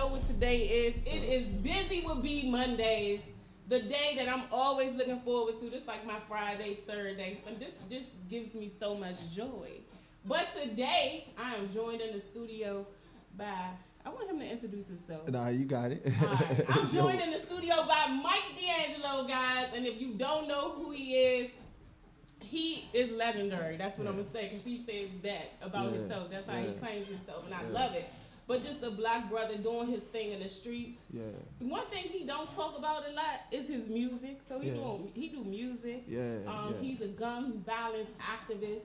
know what today is. It is Busy with B Mondays. The day that I'm always looking forward to. This is like my Friday, Thursday. So this just gives me so much joy. But today, I am joined in the studio by, I want him to introduce himself. Nah, you got it. All right. I'm joined in the studio by Mike D'Angelo, guys. And if you don't know who he is legendary. That's what I'm going to say, because he says that about himself. That's how he claims himself, and I love it. But just a black brother doing his thing in the streets. Yeah. One thing he don't talk about a lot is his music. So he do music. He's a gun violence activist.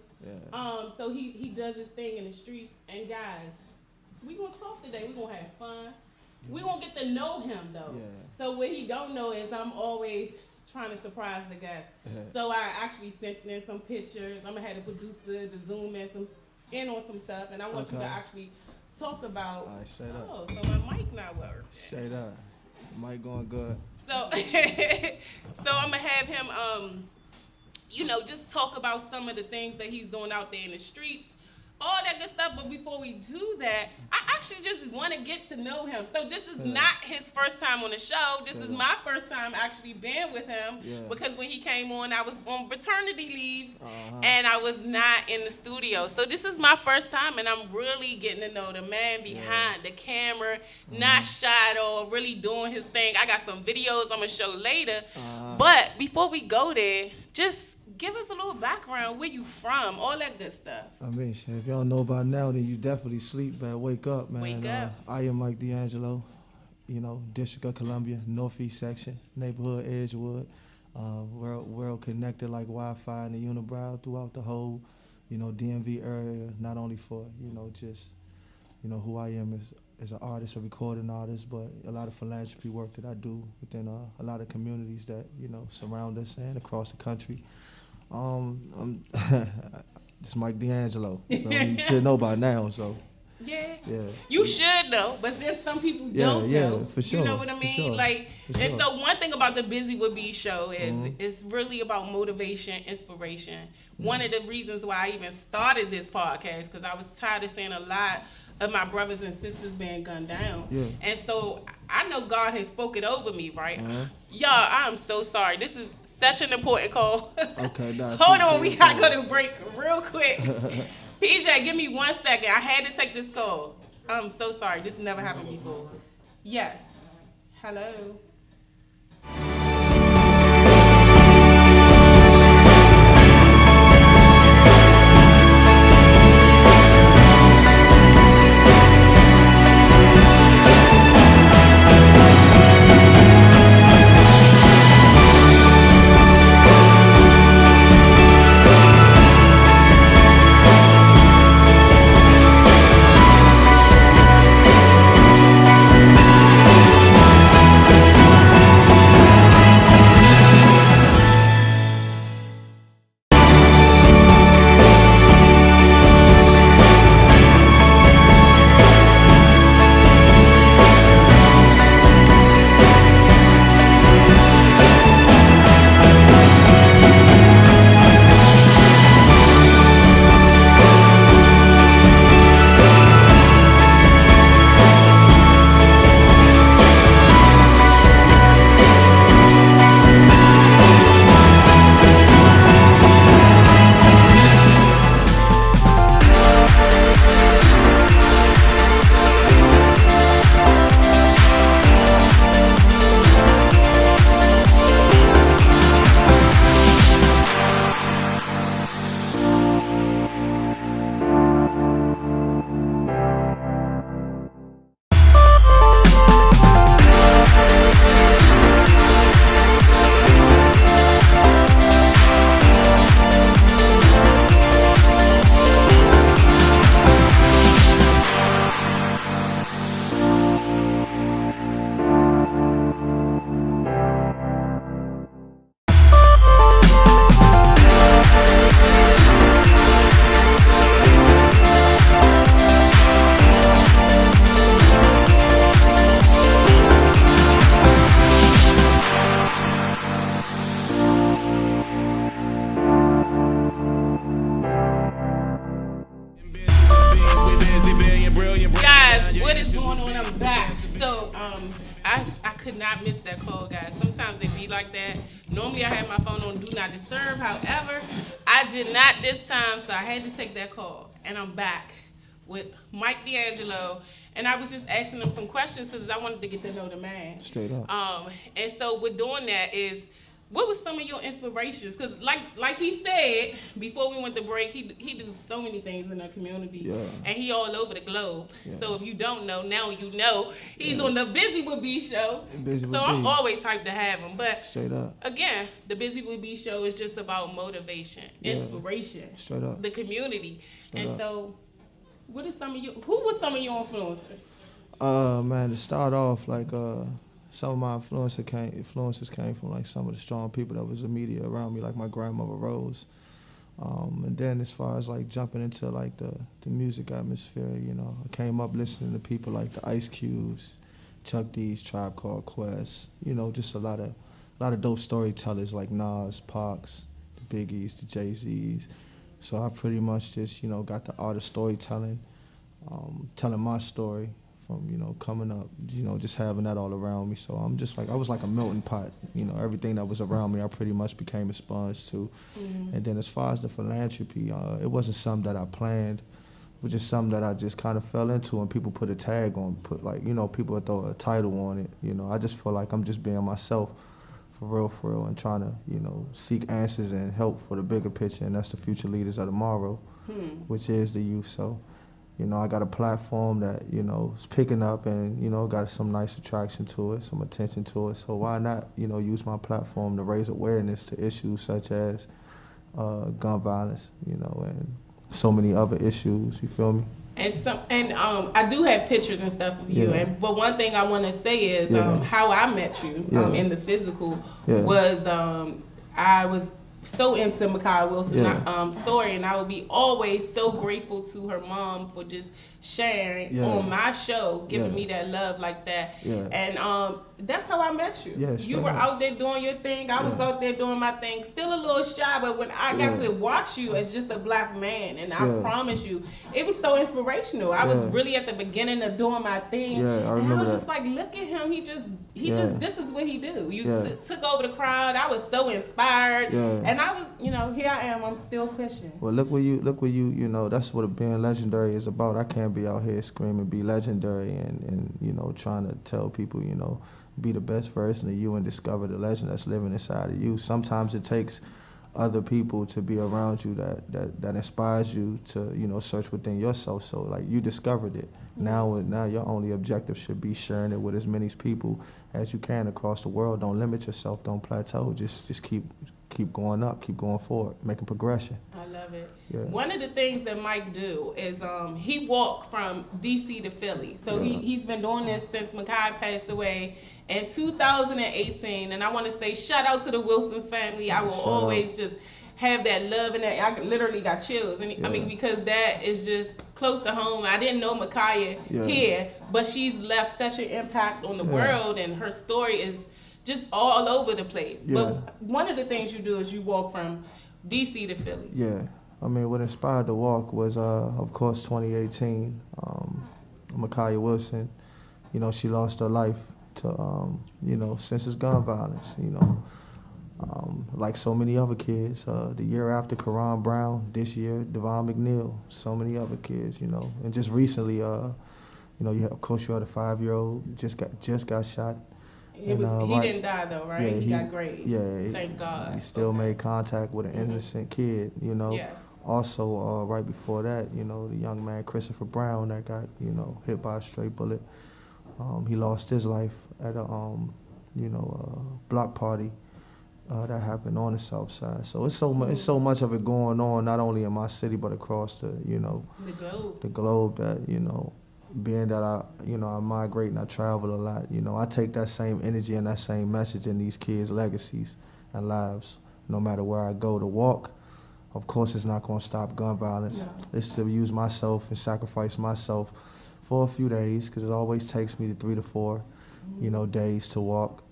So he does his thing in the streets. And guys, we gonna talk today. We gonna have fun. We gonna get to know him though. So what he don't know is I'm always trying to surprise the guests. So I actually sent in some pictures. I'm gonna have the producer to zoom in on some stuff, and I want you to actually talk about. All right, straight up. So my mic not working. Straight up, mic going good. So, so I'm gonna have him, just talk about some of the things that he's doing out there in the streets, all that good stuff. But before we do that, I actually just want to get to know him. So this is not his first time on the show. This is my first time actually being with him because when he came on, I was on paternity leave and I was not in the studio. So this is my first time, and I'm really getting to know the man behind the camera, not shy at all, really doing his thing. I got some videos I'm gonna show later. But before we go there, just give us a little background, where you from, all that good stuff. I mean, shit, if y'all know by now, then you definitely sleep, man. Wake up, man. Wake up. I am Mike D'Angelo, District of Columbia, Northeast section, neighborhood Edgewood. We're connected like Wi-Fi and the unibrow throughout the whole, DMV area, not only for, who I am as an artist, a recording artist, but a lot of philanthropy work that I do within a lot of communities that, surround us and across the country. It's Mike D'Angelo. You should know by now, so. Yeah. You should know, but there's some people don't know. For sure. You know what I mean? And so one thing about the Busy with B show is it's really about motivation, inspiration. One of the reasons why I even started this podcast, because I was tired of seeing a lot of my brothers and sisters being gunned down. And so I know God has spoken over me, right? Y'all, I'm so sorry. This is such an important call. Okay, hold on, we gotta go to break real quick. PJ, give me 1 second. I had to take this call. I'm so sorry. This never happened before. Yes. Hello. So I could not miss that call, guys. Sometimes it be like that. Normally I have my phone on Do Not Disturb. However, I did not this time, so I had to take that call. And I'm back with Mike D'Angelo. And I was just asking him some questions because I wanted to get to know the man. Straight up. And so with doing that is, what was some of your inspirations? Because like he said before we went to break, he do so many things in the community, yeah. And he all over the globe. Yeah. So if you don't know, now you know. He's on the Buzy with B show. I'm always hyped to have him. But straight up, again, the Buzy with B show is just about motivation, inspiration, straight up, the community. Straight and up. So, what is some of you? Who was some of your influencers? Man, to start off, like some of my influences came from like some of the strong people that was immediate around me, like my grandmother Rose. And then as far as like jumping into like the music atmosphere, you know, I came up listening to people like the Ice Cubes, Chuck D's, Tribe Called Quest, you know, just a lot of dope storytellers like Nas, Pacs, the Biggies, the Jay-Z's. So I pretty much just, you know, got the art of storytelling, telling my story from, you know, coming up, you know, just having that all around me. So I'm just like, I was like a melting pot, you know, everything that was around me, I pretty much became a sponge to. Mm-hmm. And then as far as the philanthropy, it wasn't something that I planned. It was just something that I just kind of fell into, and people put a tag on, you know, people would throw a title on it. You know, I just feel like I'm just being myself for real, and trying to, you know, seek answers and help for the bigger picture, and that's the future leaders of tomorrow, which is the youth. So, you know, I got a platform that, you know, is picking up and, you know, got some nice attraction to it, some attention to it. So why not, you know, use my platform to raise awareness to issues such as gun violence, you know, and so many other issues, you feel me? And I do have pictures and stuff of you. But one thing I want to say is how I met you in the physical was I was so into Ma'Khia Wilson's story, and I would be always so grateful to her mom for just sharing on my show, giving me that love like that. And that's how I met you. You were out there doing your thing. I was out there doing my thing, still a little shy, but when I got to watch you as just a black man, and I promise you, it was so inspirational. I was really at the beginning of doing my thing, I remember and I was that. just like, look at him. He just this is what he do. You took over the crowd. I was so inspired, and I was, you know, here I am. I'm still pushing. Well, look where you, you know, that's what being legendary is about. I can't be out here screaming, be legendary, and you know, trying to tell people, you know, be the best version of you and discover the legend that's living inside of you. Sometimes it takes other people to be around you that inspires you to, you know, search within yourself. So like you discovered it. Now your only objective should be sharing it with as many people as you can across the world. Don't limit yourself. Don't plateau. Just keep going up. Keep going forward. Making progression. I love it. One of the things that Mike do is he walked from D.C. to Philly. So he's been doing this since Ma'Khia passed away in 2018. And I want to say shout out to the Wilsons family. I will always just have that love and that. I literally got chills. And I mean, because that is just close to home. I didn't know Ma'Khia here, but she's left such an impact on the world, and her story is just all over the place. But one of the things you do is you walk from D.C. to Philly. I mean, what inspired the walk was, of course, 2018. Ma'Khia Wilson, you know, she lost her life to, you know, senseless gun violence, you know. Like so many other kids, the year after Karan Brown, this year, Devon McNeil, so many other kids, you know. And just recently, you know, of course you had a 5-year-old, just got shot. He didn't die though, right? Yeah, he got grazed. Yeah, thank God. He still made contact with an innocent kid, you know. Yes. Also, right before that, you know, the young man Christopher Brown that got, you know, hit by a stray bullet. He lost his life at a, you know, block party that happened on the South Side. So it's so much of it going on, not only in my city but across the, you know, the globe that, you know. Being that I migrate and I travel a lot, you know, I take that same energy and that same message in these kids' legacies and lives. No matter where I go to walk, of course it's not going to stop gun violence. No. It's to use myself and sacrifice myself for a few days, because it always takes me to 3 to 4, you know, days to walk.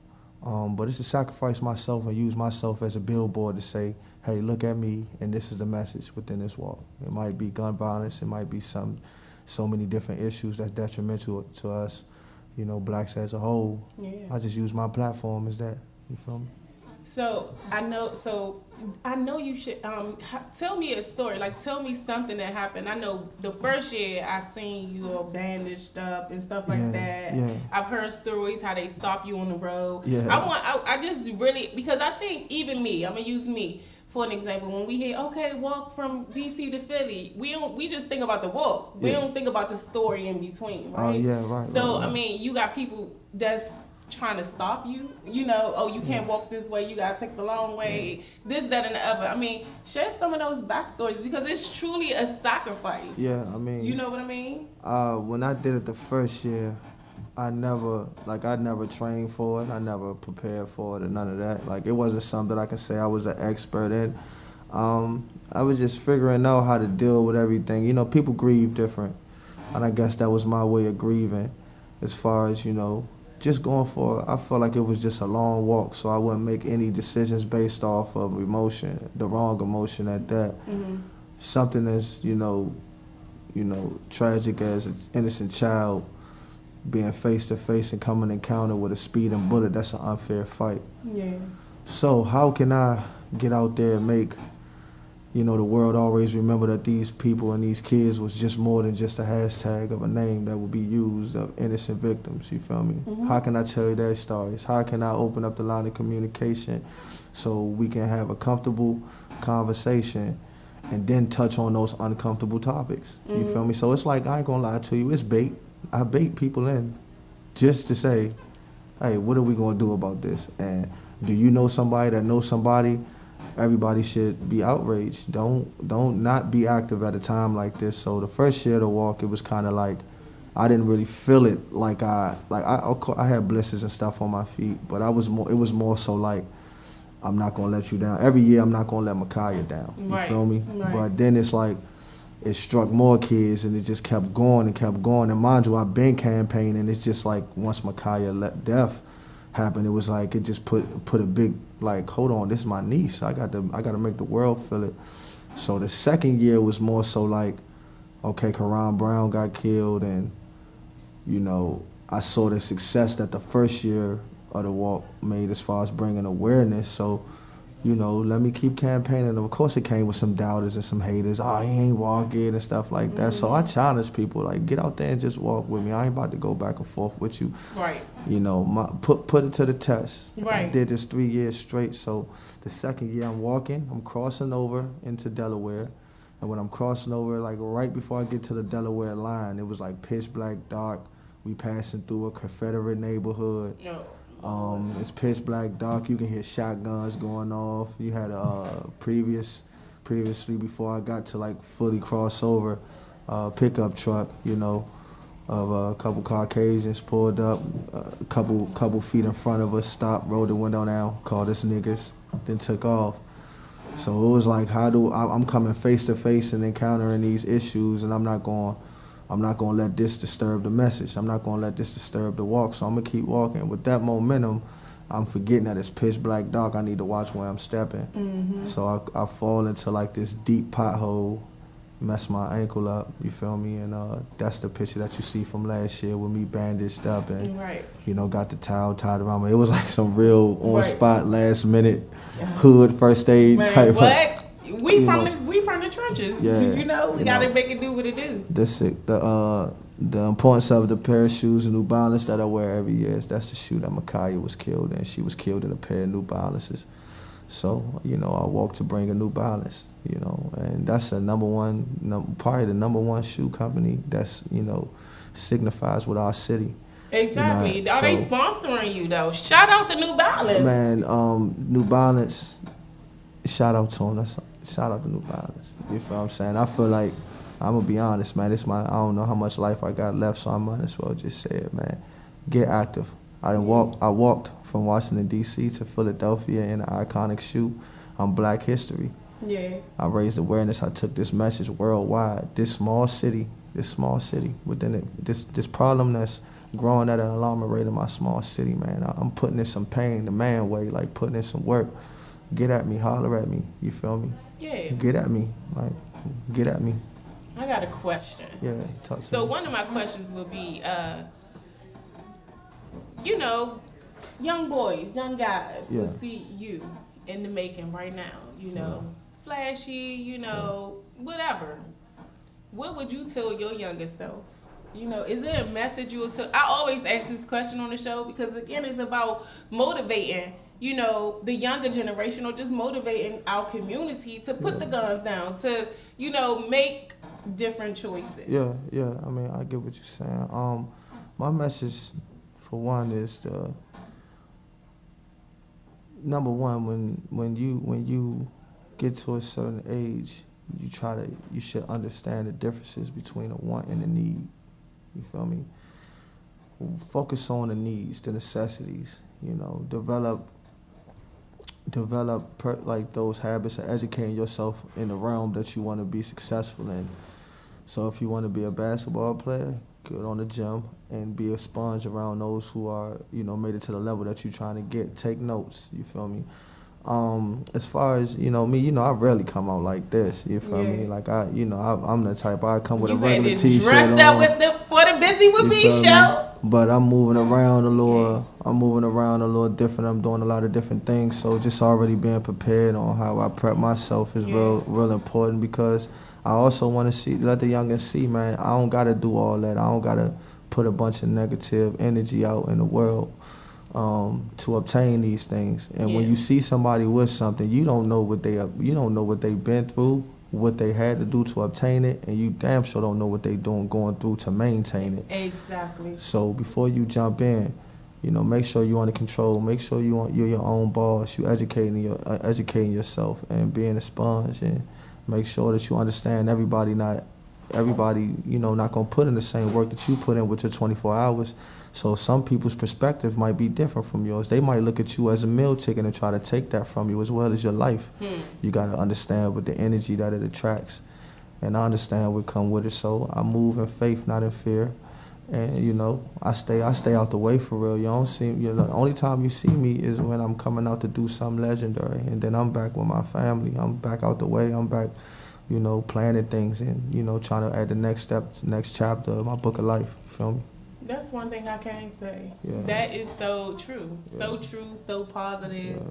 But it's to sacrifice myself and use myself as a billboard to say, hey, look at me, and this is the message within this walk. It might be gun violence, it might be so many different issues that's detrimental to us, you know, blacks as a whole. Yeah. I just use my platform as that. You feel me? So I know you should tell me a story. Like, tell me something that happened. I know the first year I seen you all bandaged up and stuff like that. Yeah. I've heard stories how they stop you on the road. Yeah. I just really, because I think even me, I'm gonna use me for an example. When we hear, okay, walk from DC to Philly, we just think about the walk. We don't think about the story in between, right? Oh yeah, right. So right. I mean, you got people that's trying to stop you, you know, oh, you can't walk this way, you gotta take the long way, this, that, and the other. I mean, share some of those backstories, because it's truly a sacrifice. Yeah, I mean, you know what I mean? When I did it the first year, I never trained for it. I never prepared for it or none of that. Like, it wasn't something that I can say I was an expert in. I was just figuring out how to deal with everything. You know, people grieve different, and I guess that was my way of grieving, as far as, you know, just going for it. I felt like it was just a long walk, so I wouldn't make any decisions based off of emotion, the wrong emotion at that. Mm-hmm. Something as, you know, tragic as an innocent child being face to face and coming encounter with a speeding bullet, that's an unfair fight. Yeah. So how can I get out there and make, you know, the world always remember that these people and these kids was just more than just a hashtag of a name that would be used of innocent victims, you feel me? Mm-hmm. How can I tell you their stories? How can I open up the line of communication so we can have a comfortable conversation and then touch on those uncomfortable topics, you feel me? So it's like, I ain't gonna lie to you, it's bait. I bait people in just to say, hey, what are we gonna do about this? And do you know somebody that knows somebody? Everybody should be outraged. Don't not be active at a time like this. So the first year of the walk, it was kind of like I didn't really feel it like I had blisters and stuff on my feet, but it was more so like, I'm not gonna let you down. Every year I'm not gonna let Micaiah down. You feel me? Right. But then it's like it struck more kids and it just kept going and kept going. And mind you, I've been campaigning. It's just like once Micaiah let death happen, it was like it just put a big, like, hold on, this is my niece. I got to make the world feel it. So the second year was more so like, okay, Karan Brown got killed, and you know, I saw the success that the first year of the walk made as far as bringing awareness. So, you know, let me keep campaigning. And of course, it came with some doubters and some haters. Oh, he ain't walking and stuff like that. So I challenge people, like, get out there and just walk with me. I ain't about to go back and forth with you. Right. You know, put it to the test. Right. I did this 3 years straight. So the second year I'm walking, I'm crossing over into Delaware. And when I'm crossing over, like right before I get to the Delaware line, it was like pitch black dark. We passing through a Confederate neighborhood. No. It's pitch black dark. You can hear shotguns going off. You had previously before I got to like fully cross over, pickup truck, you know, of a couple Caucasians pulled up, a couple feet in front of us, stopped, rolled the window down, called us niggers, then took off. So it was like, I'm coming face to face and encountering these issues, and I'm not going to let this disturb the message. I'm not going to let this disturb the walk, so I'm going to keep walking. With that momentum, I'm forgetting that it's pitch black dark. I need to watch where I'm stepping. Mm-hmm. So I fall into like this deep pothole, mess my ankle up, you feel me? And that's the picture that you see from last year with me bandaged up and, you know, got the towel tied around me. It was like some real on-spot, last-minute hood first aid type what? We from the trenches. Yeah, you know, we gotta make it do what it do. The importance of the pair of shoes and New Balance that I wear every year is that's the shoe that Micaiah was killed in. She was killed in a pair of New Balances. So, you know, I walk to bring a New Balance, you know, and that's probably the number one shoe company that's, you know, signifies with our city. Exactly. You know, Are they sponsoring you though? Shout out to New Balance. Man, New Balance, shout out to them. Shout out to New Balance. You feel what I'm saying? I feel like, I'm going to be honest, man. I don't know how much life I got left, so I might as well just say it, man. Get active. I walked from Washington, D.C. to Philadelphia in an iconic shoe on Black History. Yeah. I raised awareness. I took this message worldwide. This small city, within it, this problem that's growing at an alarming rate in my small city, man. I'm putting in some pain the man way, like putting in some work. Get at me, holler at me, you feel me? Yeah. Get at me, like, get at me. I got a question. Yeah, talk to me. So one of my questions would be, you know, young boys, young guys Yeah. will see you in the making right now, you know, flashy, you know, whatever. What would you tell your younger self? You know, is there a message you would tell? I always ask this question on the show because, again, it's about motivating, you know, the younger generation or just motivating our community to put the guns down, to, you know, make different choices. Yeah, yeah. I mean, I get what you're saying. My message, for one, is to, number one, when you get to a certain age, you should understand the differences between a want and a need. You feel me? Focus on the needs, the necessities. You know, develop like those habits of educating yourself in the realm that you want to be successful in. So if you want to be a basketball player, get on the gym and be a sponge around those who are, you know, made it to the level that you're trying to get. Take notes, you feel me? As far as, you know, me, you know, I rarely come out like this, you feel me? Like, I'm the type, I come with a regular t-shirt on. Dress up for the Buzy with Me show. But I'm moving around a little different. I'm doing a lot of different things. So just already being prepared on how I prep myself is real important, because I also want to let the youngins see, man, I don't got to do all that. I don't got to put a bunch of negative energy out in the world to obtain these things. And when you see somebody with something, you don't know what they've been through, what they had to do to obtain it, and you damn sure don't know what they going through to maintain it. Exactly. So before you jump in, you know, make sure you're under control. Make sure you're your own boss. You educating yourself and being a sponge, and make sure that you understand everybody, you know, not gonna put in the same work that you put in with your 24 hours. So some people's perspective might be different from yours. They might look at you as a meal ticket and try to take that from you, as well as your life. You gotta understand with the energy that it attracts, and I understand what come with it. So I move in faith, not in fear, and you know, I stay out the way for real. You don't see, you know, the only time you see me is when I'm coming out to do something legendary, and then I'm back with my family. I'm back out the way. I'm back, you know, planning things and, you know, trying to add the next step, next chapter of my book of life. You feel me? That's one thing I can say. That is so true. So true, so positive.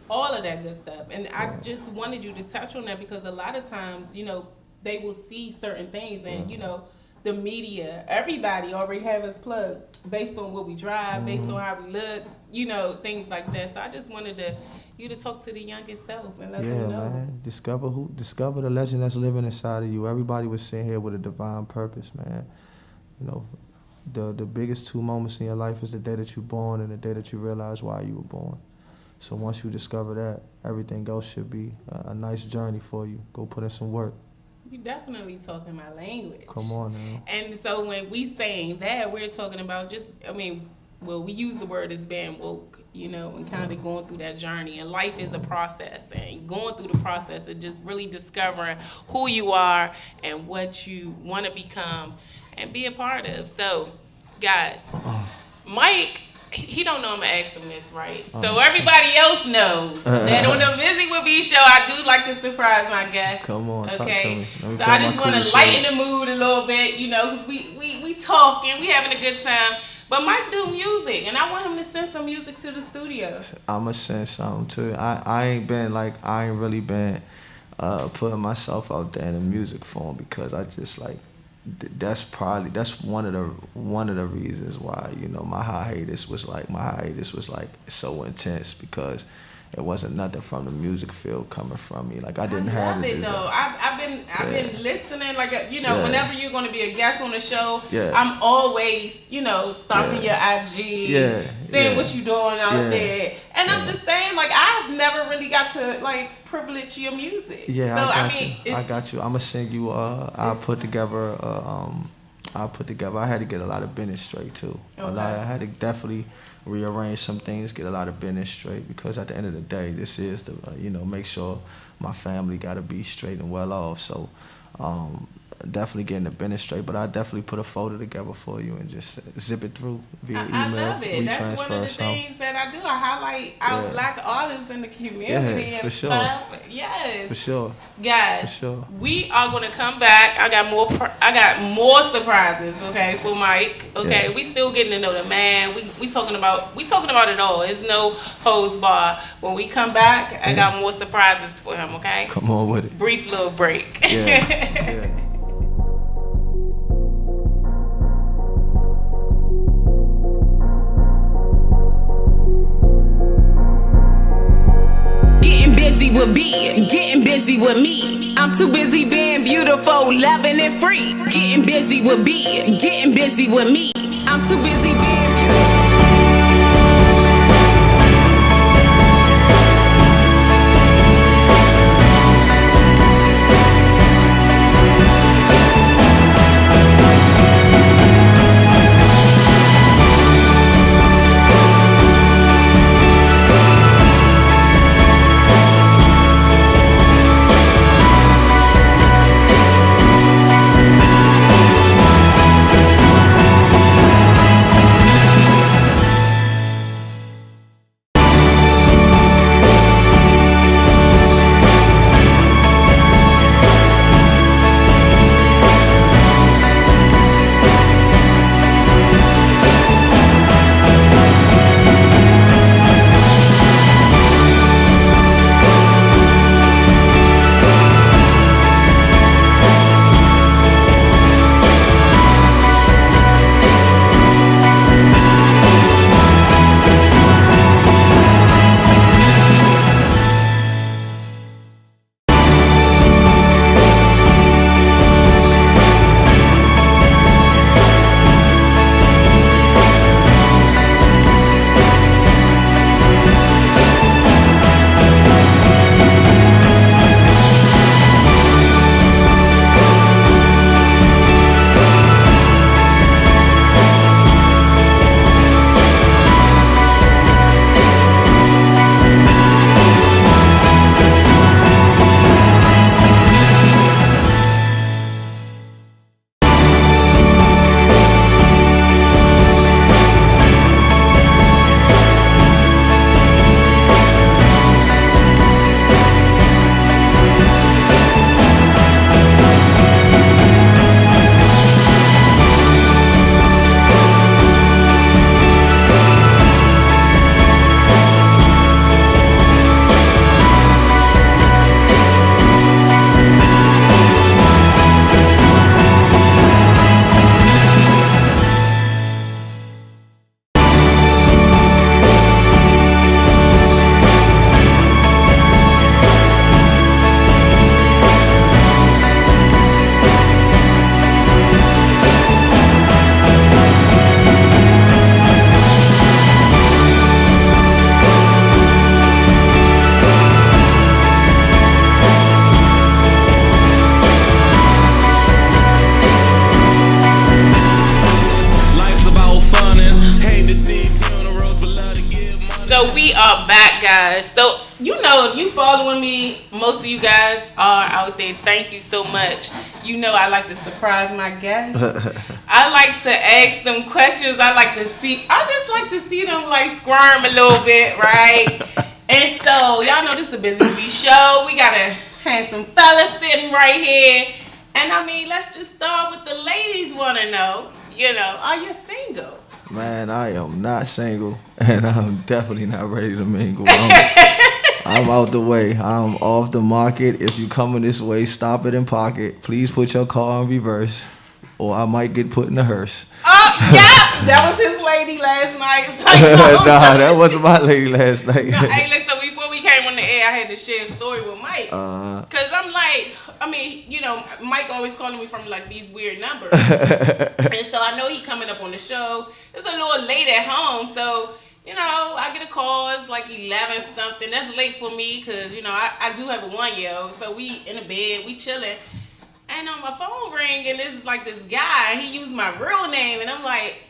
All of that good stuff. And I just wanted you to touch on that because a lot of times, you know, they will see certain things and, you know, the media, everybody already have us plugged based on what we drive, based on how we look, you know, things like that. So I just wanted you to talk to the youngest self and let them know. Man. Discover the legend that's living inside of you. Everybody was sent here with a divine purpose, man. You know, the biggest two moments in your life is the day that you're born and the day that you realize why you were born. So once you discover that, everything else should be a nice journey for you. Go put in some work. You definitely talking my language. Come on now. And so when we saying that, we're talking about just, I mean, well, we use the word as being woke, you know, and kind of going through that journey. And life is a process, and going through the process of just really discovering who you are and what you want to become and be a part of. So, guys, Mike, he don't know I'm gonna ask him this, right? So everybody else knows that on the Buzy with Me show, I do like to surprise my guests. Come on, okay? Talk to me. So I just want to lighten the mood a little bit, you know, because we talking, we having a good time. But Mike do music, and I want him to send some music to the studio. I'ma send something too. I ain't really been putting myself out there in the music form because I just like. That's one of the reasons why, you know, my hiatus was like so intense, because it wasn't nothing from the music field coming from me. Like I didn't have it. Though I've been listening, like, you know, whenever you're going to be a guest on the show, I'm always, you know, stalking your IG, seeing what you're doing out there, and I'm just saying, like, I've never really got to like privilege your music. Yeah, so, I got you. I'm gonna sing you. I'll put together. I had to get a lot of business straight too. Okay. I had to definitely rearrange some things, get a lot of business straight, because at the end of the day, this is the you know, make sure my family got to be straight and well off. So definitely getting the business straight, but I definitely put a folder together for you and just zip it through via email. I love it. That's one of the things that I do. I highlight our black artists in the community and for sure. stuff. Yes. For sure. Guys, For sure. we are gonna come back. I got more surprises, okay, for Mike. Okay, we still getting to know the man. We talking about it all. There's no hose bar. When we come back, I got more surprises for him, okay? Come on with it. Brief little break. Yeah. Getting busy with me. I'm too busy being beautiful, loving and free. Getting busy with me. I'm too busy being beautiful. So we are back, guys. So if you following me, most of you guys are out there. Thank you so much. I like to surprise my guests. I like to ask them questions. I just like to see them like squirm a little bit, right? And so y'all know this is a Buzy show. We got a handsome fella sitting right here. And let's just start with the ladies want to know, are you single? Man, I am not single, and I'm definitely not ready to mingle. I'm out the way. I'm off the market. If you coming this way, stop it and park it. Please put your car in reverse, or I might get put in a hearse. That was his lady last night. Nah, that wasn't my lady last night. Hey, listen, before we came on the air, I had to share a story with Mike. Because I'm like, Mike always calling me from like these weird numbers. And so I know he coming up on the show. It's a little late at home, so I get a call. It's like 11 something. That's late for me because I do have a 1-year-old. So we in the bed, we chilling, and on my phone ring, and it's like this guy. And he used my real name, and I'm like,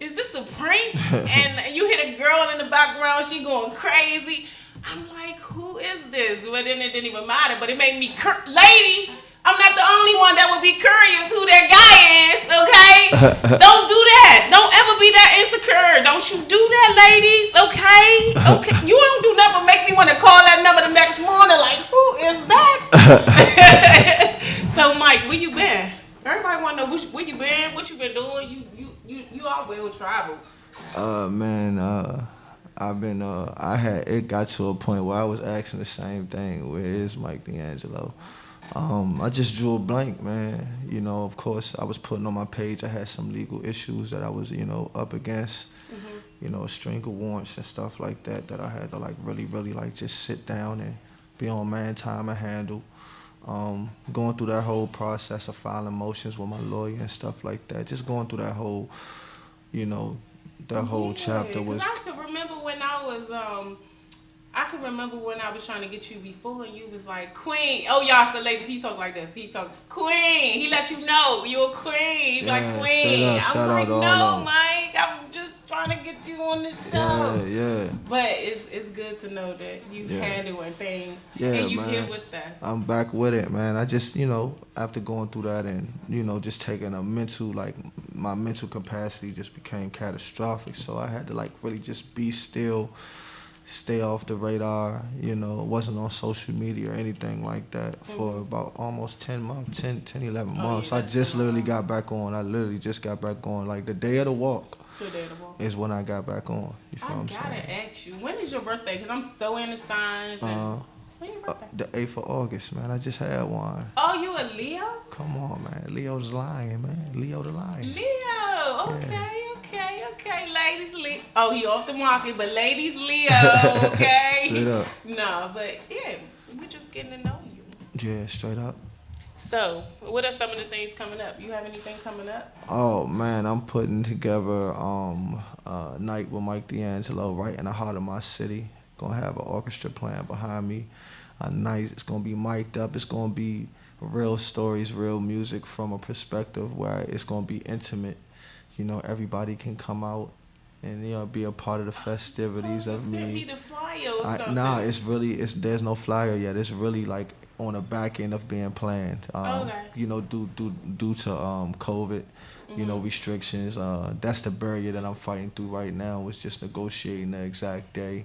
is this a prank? And you hear the girl in the background. She going crazy. I'm like, who is this? But then it didn't even matter. But it made me ladies. I'm not the only one that would be curious who that guy is, okay? Don't do that. Don't ever be that insecure. Don't you do that, ladies, okay? Okay. You don't do nothing but make me want to call that number the next morning like, who is So, Mike, where you been? Everybody want to know where you been, what you been doing. You all well traveled. Man, I've been it got to a point where I was asking the same thing. Where is Mike D'Angelo? I just drew a blank, man. You know, of course, I was putting on my page. I had some legal issues that I was, up against. You know, a string of warrants and stuff like that that I had to like really, really like just sit down and be on man time and handle. Going through that whole process of filing motions with my lawyer and stuff like that. Just going through that whole, you know, that whole chapter was. I could remember when I was trying to get you before, and you was like, Queen. Oh, y'all, the ladies, he talk like this. He talk, Queen. He let you know you're a queen. He be like, Queen. I was like, no, Mike. I'm just trying to get you on the show. Yeah. But it's good to know that you handling things. Yeah, and you man. here with us. I'm back with it, man. I just, after going through that and, just taking my mental capacity just became catastrophic. So I had to like really just be still, stay off the radar, wasn't on social media or anything like that for about almost 10 months, 11 months. I just literally got back on. I literally just got back on. Like the day of the walk is when I got back on. You feel what I'm saying? I gotta ask you, when is your birthday? Because I'm so into signs. When your birthday? The 8th of August, man. I just had one. Oh, you a Leo? Come on, man. Leo's lion, man. Leo the lion. Leo. Okay. Ladies, Leo. Oh, he off the market, but ladies, Leo. Okay. Straight up. No, but yeah, we're just getting to know you. Yeah, straight up. So, what are some of the things coming up? You have anything coming up? Oh man, I'm putting together a night with Mike D'Angelo right in the heart of my city. Gonna have an orchestra playing behind me. A night, it's gonna be mic'd up. It's gonna be real stories, real music from a perspective where it's gonna be intimate. Everybody can come out and be a part of the festivities of me. Send me the flyer or something. Nah, there's no flyer yet. It's really like on the back end of being planned. Due to COVID, restrictions. That's the barrier that I'm fighting through right now. Is just negotiating the exact day.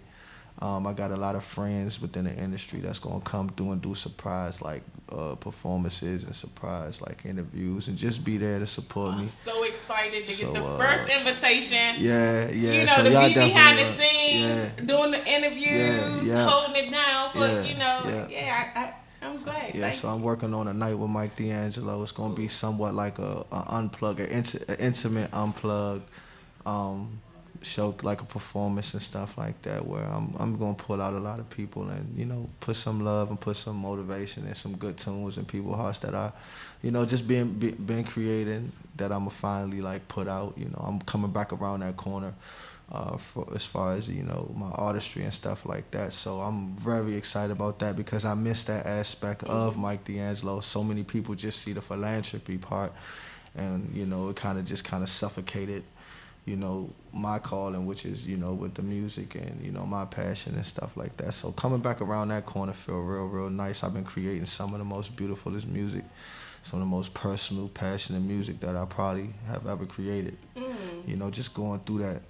I got a lot of friends within the industry that's gonna come through and do surprise like performances and surprise like interviews and just be there to support me. I'm so excited to get the first invitation. Yeah. So the be behind the scenes, doing the interviews, holding it down for I'm glad. Yeah, so I'm working on a night with Mike D'Angelo. It's gonna be somewhat like a unplugged, an intimate unplugged show, like a performance and stuff like that, where I'm gonna pull out a lot of people and put some love and put some motivation and some good tunes in people's hearts that I, just been creating that I'ma finally like put out. I'm coming back around that corner. For as far as my artistry and stuff like that, so I'm very excited about that because I miss that aspect of Mike D'Angelo. So many people just see the philanthropy part, and it kind of suffocated, my calling, which is with the music and my passion and stuff like that. So coming back around that corner feel real nice. I've been creating some of the most beautifulest music, some of the most personal, passionate music that I probably have ever created. Just going through that.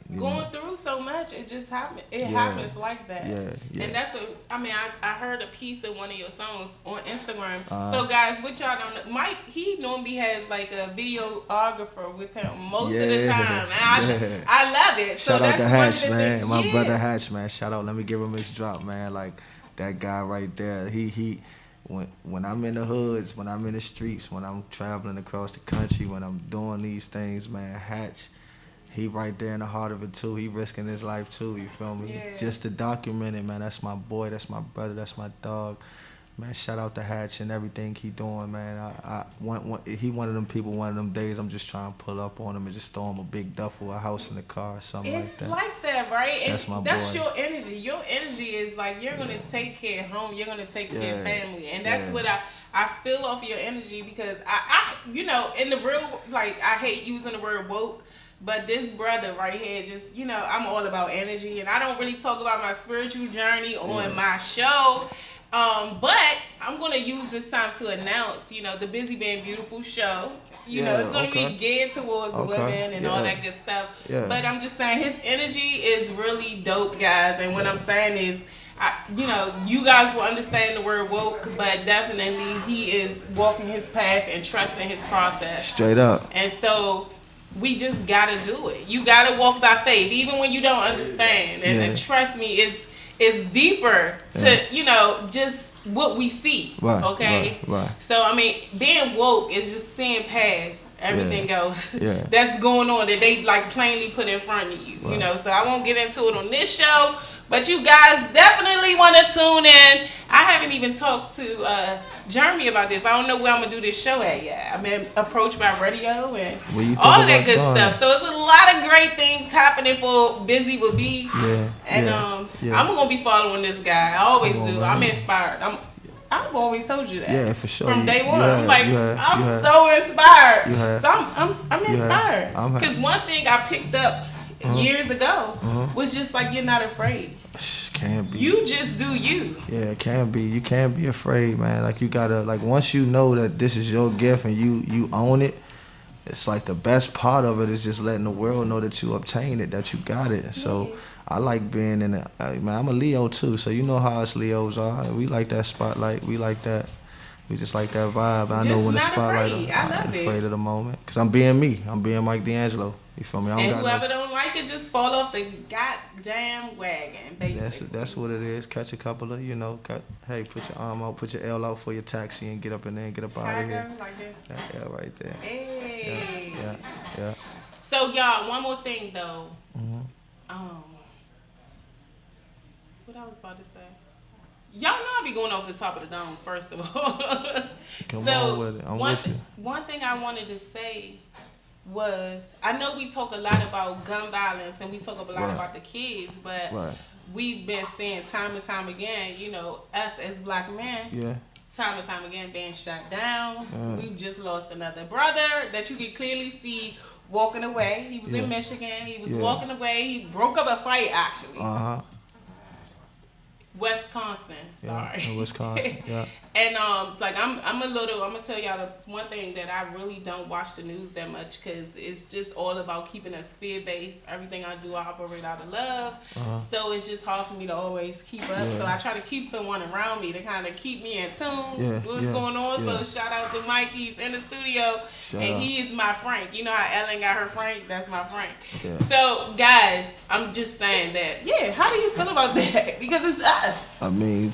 Through so much, it just happens. It happens like that. Yeah. And that's I heard a piece of one of your songs on Instagram. So guys, what y'all don't know, Mike, he normally has like a videographer with him most of the time. And I love it. Shout out to Hatch, man. My brother Hatch, man. Shout out. Let me give him his drop, man. Like that guy right there. He when I'm in the hoods, when I'm in the streets, when I'm traveling across the country, when I'm doing these things, man, Hatch, he right there in the heart of it too. He risking his life too, you feel me? Yeah. Just to document it, man. That's my boy, that's my brother, that's my dog. Man, shout out to Hatch and everything he doing, man. He one of them people, one of them days I'm just trying to pull up on him and just throw him a big duffel, a house in the car or something like that. It's like that, right? That's my boy. That's your energy. Your energy is like you're going to take care of home. You're going to take care of family. And that's what I feel off your energy because I in the real, like, I hate using the word woke. But this brother right here, just, I'm all about energy. And I don't really talk about my spiritual journey on my show. But I'm going to use this time to announce, the Buzy Being Beautiful show. It's going to be geared towards women and all that good stuff. Yeah. But I'm just saying his energy is really dope, guys. And what I'm saying is You guys will understand the word woke, but definitely he is walking his path and trusting his process. Straight up. And so we just gotta do it. You gotta walk by faith, even when you don't understand. And trust me, it's deeper to just what we see. Right. Okay. Right. So I mean, being woke is just seeing past everything else that's going on that they like plainly put in front of you. Right. So I won't get into it on this show. But you guys definitely want to tune in. I haven't even talked to Jeremy about this. I don't know where I'm going to do this show at yet. I've been approached by radio and all of that good stuff. So it's a lot of great things happening for Buzy with B. And I'm going to be following this guy. I always do. I'm inspired. I've always told you that. Yeah, for sure. From day one. I'm so inspired. So I'm inspired. Because one thing I picked up years ago was just like, you're not afraid. Can't be. You just do you. Yeah, it can't be. You can't be afraid, man. Like, you gotta, like, once you know that this is your gift and you own it, it's like the best part of it is just letting the world know that you obtained it, that you got it. So I like being in it. Man, I'm a Leo too, so you know how us Leos are. We like that spotlight. We like that. We just like that vibe. I know when the spotlight, I'm not afraid of the moment. Because I'm being me. I'm being Mike D'Angelo. You feel me? And whoever don't like it, just fall off the goddamn wagon, basically. That's what it is. Catch a couple of, hey, put your arm out, put your L out for your taxi and get up in there and get up out of here. Like this. Yeah, right there. Hey. Yeah. So, y'all, one more thing, though. What I was about to say. Y'all know I be going off the top of the dome, first of all. Come on with it. I'm with you. One thing I wanted to say was, I know we talk a lot about gun violence and we talk a lot about the kids, but we've been seeing time and time again, us as black men, time and time again being shot down. We've just lost another brother that you can clearly see walking away. He was in Michigan. He was walking away. He broke up a fight, actually. Wisconsin, sorry. Yeah, Wisconsin, yeah. And I'm gonna tell y'all the one thing that I really don't watch the news that much because it's just all about keeping us fear-based. Everything I do, I operate out of love. So it's just hard for me to always keep up. So I try to keep someone around me to kind of keep me in tune with what's going on. So shout out to Mike. He's in the studio. He is my Frank. You know how Ellen got her Frank? That's my Frank. So, guys, I'm just saying that, how do you feel about that? Because it's us. I mean,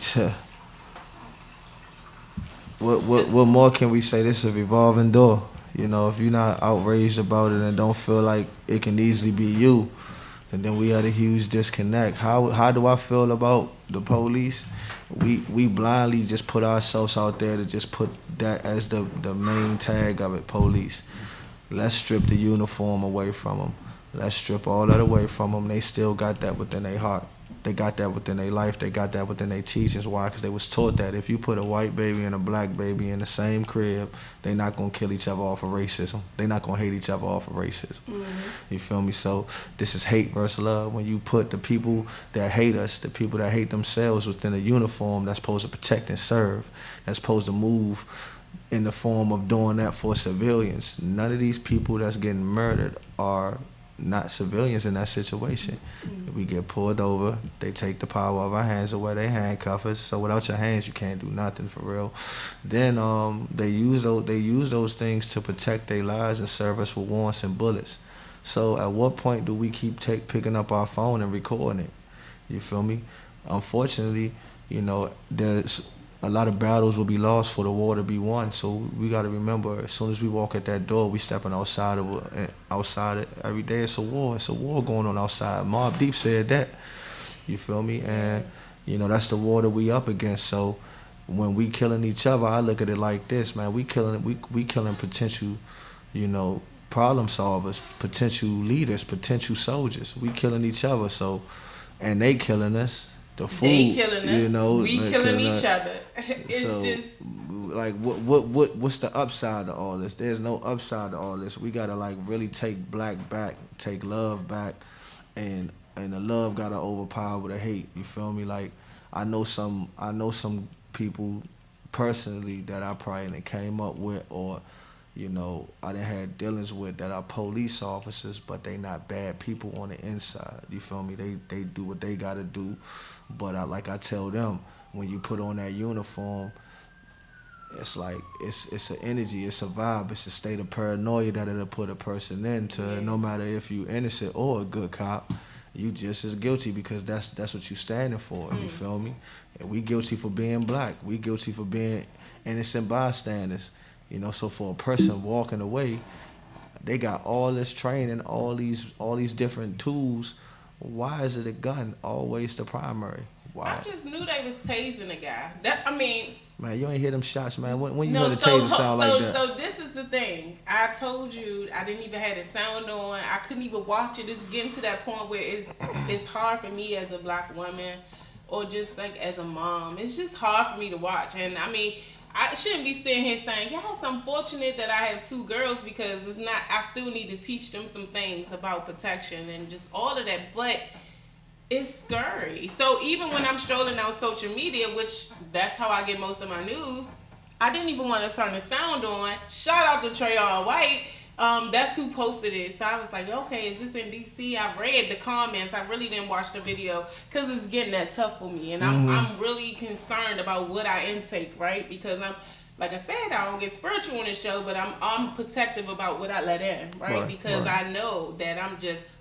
what more can we say? This is a revolving door. If you're not outraged about it and don't feel like it can easily be you, then we had a huge disconnect. How do I feel about the police? We blindly just put ourselves out there to just put that as the main tag of it, police. Let's strip the uniform away from them. Let's strip all that away from them. They still got that within their heart. They got that within their life. They got that within their teachings. Why? Because they was taught that if you put a white baby and a black baby in the same crib, they not going to kill each other off of racism. They not going to hate each other off of racism. You feel me? So this is hate versus love. When you put the people that hate us, the people that hate themselves within a uniform that's supposed to protect and serve, that's supposed to move in the form of doing that for civilians. None of these people that's getting murdered are not civilians in that situation. We get pulled over, they take the power of our hands away, they handcuff us. So without your hands, you can't do nothing for real. Then they use those things to protect their lives and serve us with warrants and bullets. So at what point do we keep picking up our phone and recording it? You feel me? Unfortunately, there's a lot of battles will be lost for the war to be won. So we got to remember, as soon as we walk at that door, we stepping outside it. Every day it's a war. It's a war going on outside. Mobb Deep said that. You feel me? And, that's the war that we up against. So when we killing each other, I look at it like this, man. We killing potential, problem solvers, potential leaders, potential soldiers. We killing each other. So, and they killing us. The food, they killing us. We killing each other. It's so, just like what's the upside to all this? There's no upside to all this. We gotta really take black back, take love back, and the love gotta overpower the hate. You feel me? Like I know some people personally that I probably came up with, or You know, I done had dealings with that are police officers, but they not bad people on the inside. You feel me? They do what they gotta do, but like I tell them, when you put on that uniform, it's like it's an energy, it's a vibe, it's a state of paranoia that it'll put a person into. No matter if you innocent or a good cop, you just as guilty because that's what you standing for. You feel me? And we guilty for being black. We guilty for being innocent bystanders. You know, so for a person walking away, they got all this training, all these different tools. Why is it a gun always the primary? Why? I just knew they was tasing the guy. Man, you ain't hear them shots, man. When you hear the taser sound like that? So this is the thing. I told you I didn't even have the sound on. I couldn't even watch it. It's getting to that point where it's hard for me as a black woman, or just like as a mom. It's just hard for me to watch. And I mean, I shouldn't be sitting here saying, yes, I'm fortunate that I have 2 girls, because it's not. I still need to teach them some things about protection and just all of that. But it's scary. So even when I'm strolling on social media, which that's how I get most of my news, I didn't even want to turn the sound on. Shout out to Trayon White. That's who posted it. So I was like, okay, is this in DC? I read the comments. I really didn't watch the video because it's getting that tough for me. And I'm really concerned about what I intake, right? Because like I said, I don't get spiritual in the show, but I'm protective about what I let in, right? Because I know that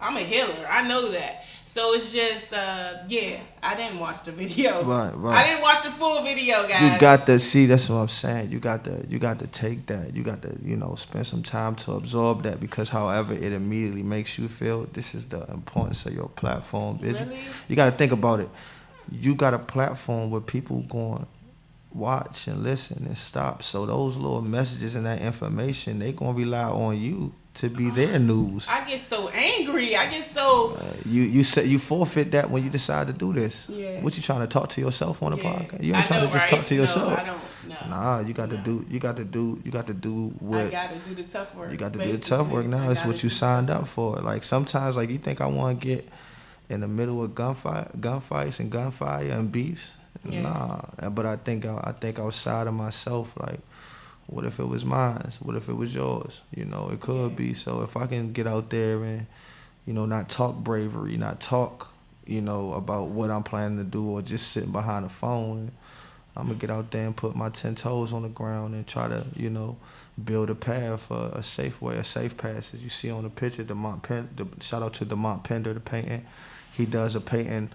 I'm a healer. I know that. So it's just, I didn't watch the video. Right. I didn't watch the full video, guys. You got to see. That's what I'm saying. You got to take that. You got to, spend some time to absorb that, because however it immediately makes you feel, this is the importance of your platform. Really? You got to think about it. You got a platform where people going watch and listen and stop. So those little messages and that information, they gonna rely on you to be their news. I get so angry. I get so. You forfeit that when you decide to do this. Yeah. What you trying to talk to yourself on the podcast? You ain't trying to just talk to yourself. I don't. No. Nah, you got to do what. I got to do the tough work. You got to do the tough work now. That's what you signed up for. Like sometimes, like you think I want to get in the middle of gunfights and gunfire and beefs. Yeah. Nah, but I think outside of myself, like, what if it was mine? What if it was yours? It could be. So if I can get out there and, not talk bravery, not talk, about what I'm planning to do, or just sitting behind a phone, I'm going to get out there and put my 10 toes on the ground and try to, build a path for a safe way, a safe passage. You see on the picture, shout out to DeMont Pender, the painting. He does a painting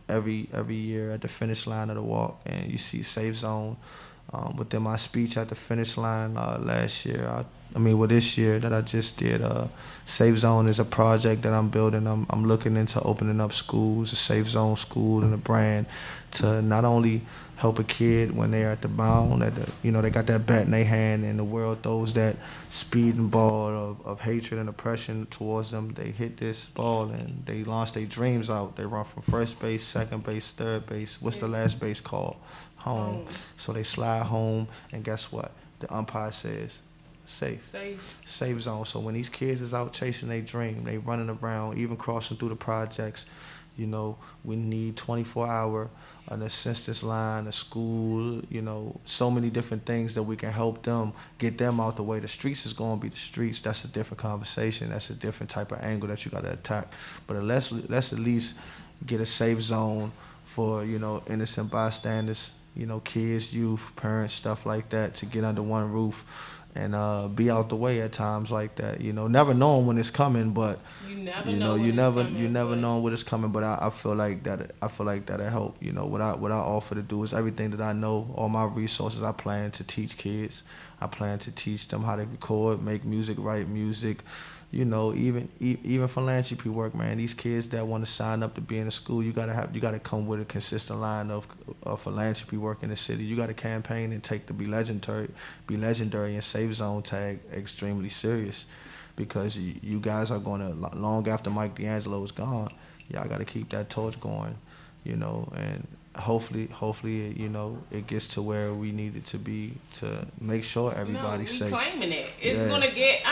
every year at the finish line of the walk, and you see Safe Zone within my speech at the finish line last year. This year that I just did. Safe Zone is a project that I'm building. I'm looking into opening up schools, a Safe Zone school and a brand, to not only help a kid when they're at the bound, they got that bat in their hand and the world throws that speeding ball of hatred and oppression towards them. They hit this ball and they launch their dreams out. They run from first base, second base, third base. What's the last base called? Home. So they slide home, and guess what? The umpire says, safe zone. So when these kids is out chasing their dream, they running around, even crossing through the projects, we need 24-hour, an assistance line, a school, so many different things that we can help them, get them out the way. The streets is going to be the streets. That's a different conversation. That's a different type of angle that you got to attack. But let's at least get a safe zone for, innocent bystanders, kids, youth, parents, stuff like that, to get under one roof and be out the way at times like that. Never knowing when it's coming, but you never know when it's coming. But I feel like that'll help. What I offer to do is everything that I know, all my resources. I plan to teach kids. I plan to teach them how to record, make music, write music. Even philanthropy work, man. These kids that want to sign up to be in a school, you gotta come with a consistent line of philanthropy work in the city. You gotta campaign and take the be legendary and Safe Zone tag extremely serious, because you guys are gonna, long after Mike D'Angelo is gone, y'all gotta keep that torch going, and hopefully, it gets to where we need it to be to make sure everybody's safe. Claiming it. It's gonna get.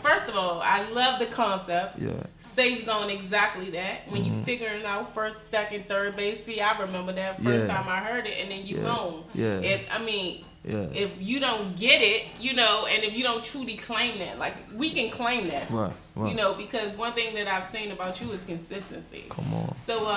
First of all, I love the concept. Yeah. Safe Zone, exactly that. When you figuring out first, second, third base. See, I remember that first time I heard it, and then you home. Yeah. Yeah. If you don't get it, you know, and if you don't truly claim that, like we can claim that, Right. you know, because one thing that I've seen about you is consistency. Come on. So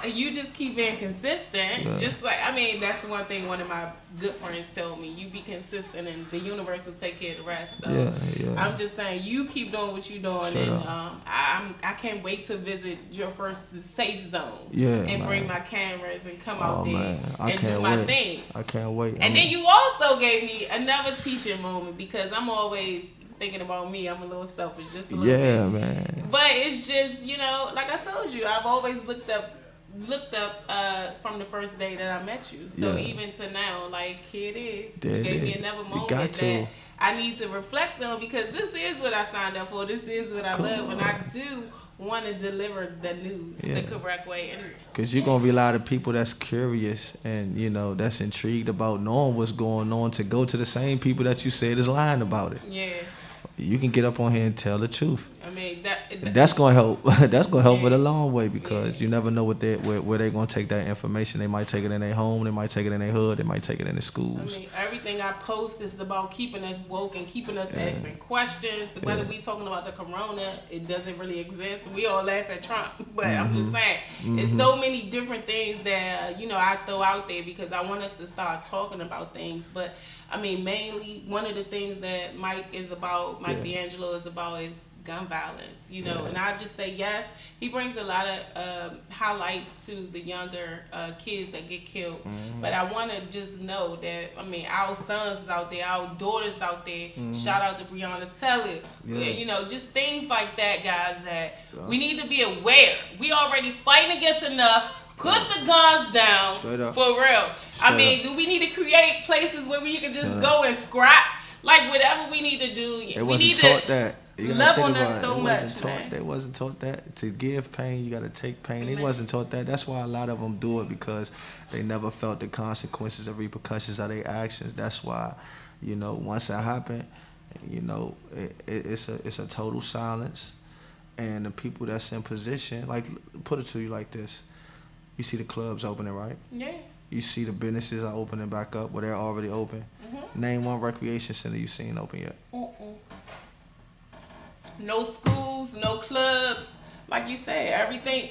you just keep being consistent. Yeah. Just like, I mean, that's one thing one of my good friends told me. You be consistent, and the universe will take care of the rest. So Yeah. I'm just saying, you keep doing what you're doing, Shut and up. I can't wait to visit your first safe zone. Yeah, and man. bring my cameras and come out there Man. I and can't do my wait. thing. I can't wait. And then you also gave me another teaching moment, because I'm always thinking about me. I'm a little selfish, just a little bit. Yeah, man. But it's just, you know, like I told you, I've always looked up from the first day that I met you. So Yeah. even to now, like, here it is. There You it gave me is. another You moment got to. that I need to reflect on, because this is what I signed up for. This is what I Come love. And I on. do want to deliver the news Yeah. the correct way. And Because you're going to be a lot of people that's curious and, you know, that's intrigued about knowing what's going on, to go to the same people that you said is lying about it. yeah, You can get up on here and tell the truth. I mean, That's going to help. That's going to help Yeah. it a long way, because Yeah. you never know where they're going to take that information. They might take it in their home. They might take it in their hood. They might take it in their schools. I mean, everything I post is about keeping us woke and keeping us asking questions. Whether we talking about the corona, it doesn't really exist. We all laugh at Trump, but I'm just saying, it's so many different things that, you know, I throw out there because I want us to start talking about things. But I mean, mainly one of the things that Mike D'Angelo is about is gun violence, you know. And I just say, yes, he brings a lot of highlights to the younger kids that get killed. But I want to just know that, I mean, our sons is out there, our daughters out there. Shout out to Breonna Taylor. You know, just things like that, guys, that we need to be aware. We already fighting against enough. Put the guns down. Straight up. For real. I mean, do we need to create places where we can just go and scrap? Like, whatever we need to do. They we wasn't need taught to that. You gotta love think on about us it. so They much, wasn't taught. man. They wasn't taught that. To give pain, you gotta take pain. They Man. wasn't taught that. That's why a lot of them do it, because they never felt the consequences and repercussions of their actions. That's why, you know, once it happened, you know, it's a total silence, and the people that's in position, like, put it to you like this: you see the clubs opening, right? Yeah. You see the businesses are opening back up where they're already open. Name one recreation center you've seen open yet. No schools, no clubs. Like you said, everything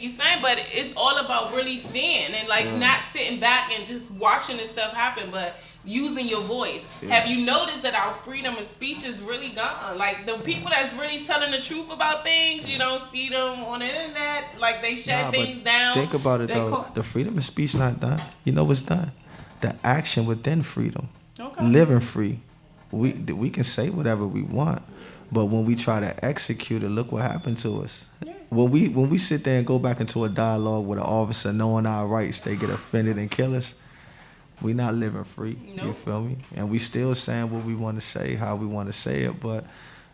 you saying, but it's all about really seeing and like not sitting back and just watching this stuff happen, but using your voice. Have you noticed that our freedom of speech is really gone? Like, the people that's really telling the truth about things, you don't see them on the internet. Like, they shut things down. Think about it though. The freedom of speech not done. You know what's done? The action within freedom. Okay. Living free. We can say whatever we want, but when we try to execute it, look what happened to us. Yeah. When we sit there and go back into a dialogue with an officer knowing our rights, they get offended and kill us. We not living free. Nope. You feel me? And we still saying what we want to say, how we want to say it, but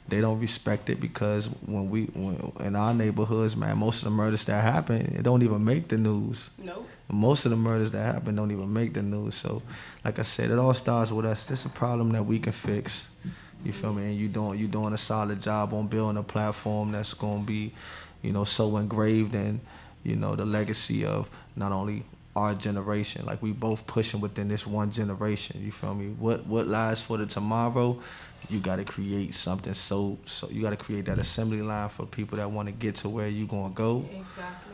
they don't respect it, because when in our neighborhoods, man, most of the murders that happen, it don't even make the news. Nope. Most of the murders that happen don't even make the news. So, like I said, it all starts with us. This is a problem that we can fix. You feel me? And you doing a solid job on building a platform that's gonna be, you know, so engraved in, you know, the legacy of not only our generation. Like, we both pushing within this one generation. You feel me? What lies for the tomorrow? You got to create something. So you got to create that assembly line for people that want to get to where you gonna go. Exactly.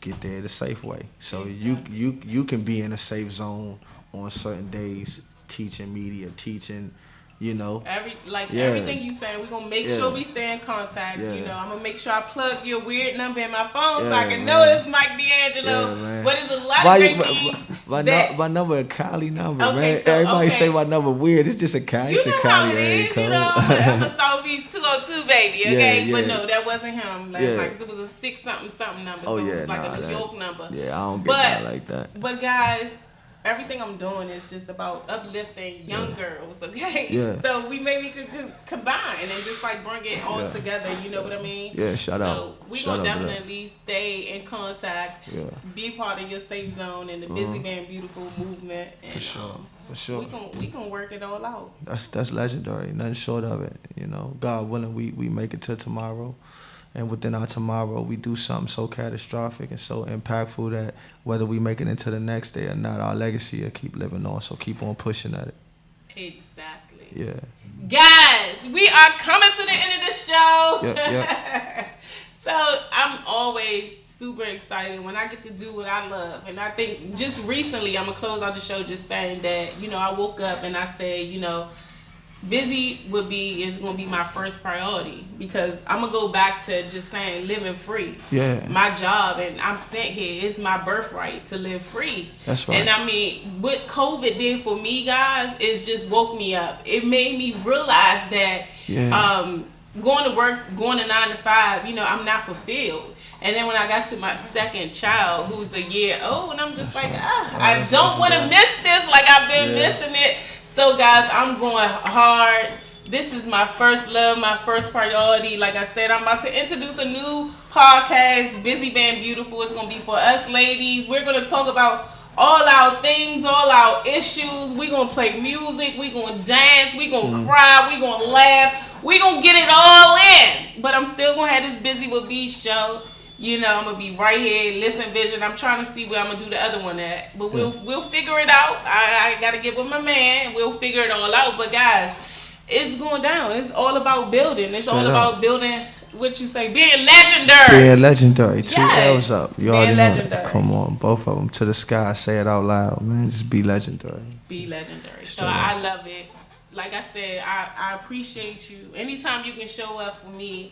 Get there the safe way. So you can be in a safe zone on certain days, teaching media, teaching, you know. Everything you say, we're gonna make sure we stay in contact. You know, I'm gonna make sure I plug your weird number in my phone so I can know it's Mike D'Angelo. But it's a lot of great things. My number a Cali number, Okay, man. so, Everybody say my number weird. It's just a Cali. You know how it is, code. you know. I'm a Southeast 202 baby, okay? Yeah. But no, that wasn't him last night, 'cause it was a 6-something number. So it was like a New York number. Yeah, I don't get that like that. But guys, everything I'm doing is just about uplifting young girls, okay? Yeah. So we could combine and just like bring it all together, you know what I mean? Yeah, shout out. So we gonna definitely stay in contact, be part of your safe zone and the Busy Man Beautiful movement. And, For sure. We can work it all out. That's legendary. Nothing short of it. You know, God willing, we make it to tomorrow. and within our tomorrow, we do something so catastrophic and so impactful that whether we make it into the next day or not, our legacy will keep living on. So keep on pushing at it. Exactly. Yeah. Guys, we are coming to the end of the show. Yep. So I'm always super excited when I get to do what I love. And I think just recently, I'm going to close out the show just saying that, I woke up and I said, Buzy is going to be my first priority, because I'm going to go back to just saying living free. Yeah. My job, and I'm sent here, it's my birthright to live free. That's right. And I mean, what COVID did for me, guys, is just woke me up. It made me realize that going to work, going to 9 to 5, I'm not fulfilled. And then when I got to my second child, who's a year old, and I'm just I don't want to miss this like I've been missing it. So, guys, I'm going hard. This is my first love, my first priority. Like I said, I'm about to introduce a new podcast, Buzy Band Beautiful. It's going to be for us ladies. We're going to talk about all our things, all our issues. We're going to play music. We're going to dance. We're going to cry. We're going to laugh. We're going to get it all in. But I'm still going to have this Buzy with B show. I'm going to be right here, Listen Vision. I'm trying to see where I'm going to do the other one at. But we'll figure it out. I got to get with my man. We'll figure it all out. But, guys, it's going down. It's all about building. It's all about building, what you say, being legendary. Being legendary. Two L's up. You already know legendary. that. Come on, both of them to the sky. Say it out loud, man. Just be legendary. Be legendary. So I love it. Like I said, I appreciate you. Anytime you can show up for me,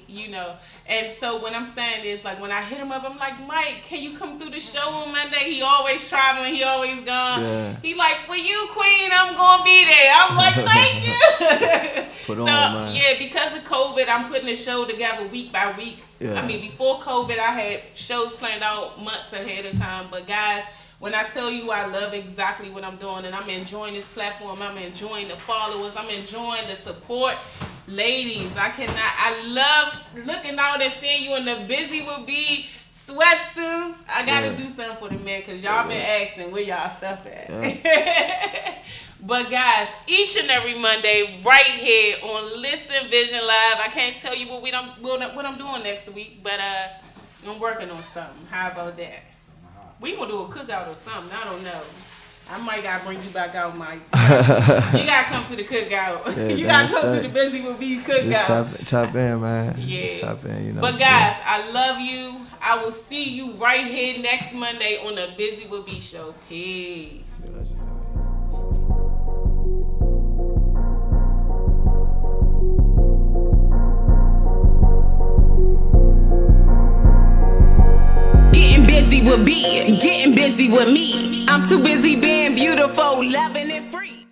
And so what I'm saying is, like, when I hit him up, I'm like, Mike, can you come through the show on Monday? He always traveling. He always gone. Yeah. He like, for you, Queen, I'm going to be there. I'm like, thank you. Put on, man. Yeah, because of COVID, I'm putting the show together week by week. Yeah. I mean, before COVID, I had shows planned out months ahead of time. But, guys, when I tell you I love exactly what I'm doing, and I'm enjoying this platform, I'm enjoying the followers, I'm enjoying the support. Ladies, I love looking out and seeing you in the Buzy with B sweatsuits. I got to do something for the men, because y'all been asking where y'all stuff at. Yeah. But, guys, each and every Monday, right here on Listen Vision Live, I can't tell you what I'm doing next week, but I'm working on something. How about that? We gonna do a cookout or something. I don't know. I might gotta bring you back out, Mike. You gotta come to the cookout. Yeah, you gotta come to the Buzy with Me cookout. Top in, man. Yeah. Top in, But, guys, I love you. I will see you right here next Monday on the Buzy with Me show. Peace. Busy with B, getting busy with me. I'm too busy being beautiful, loving it free.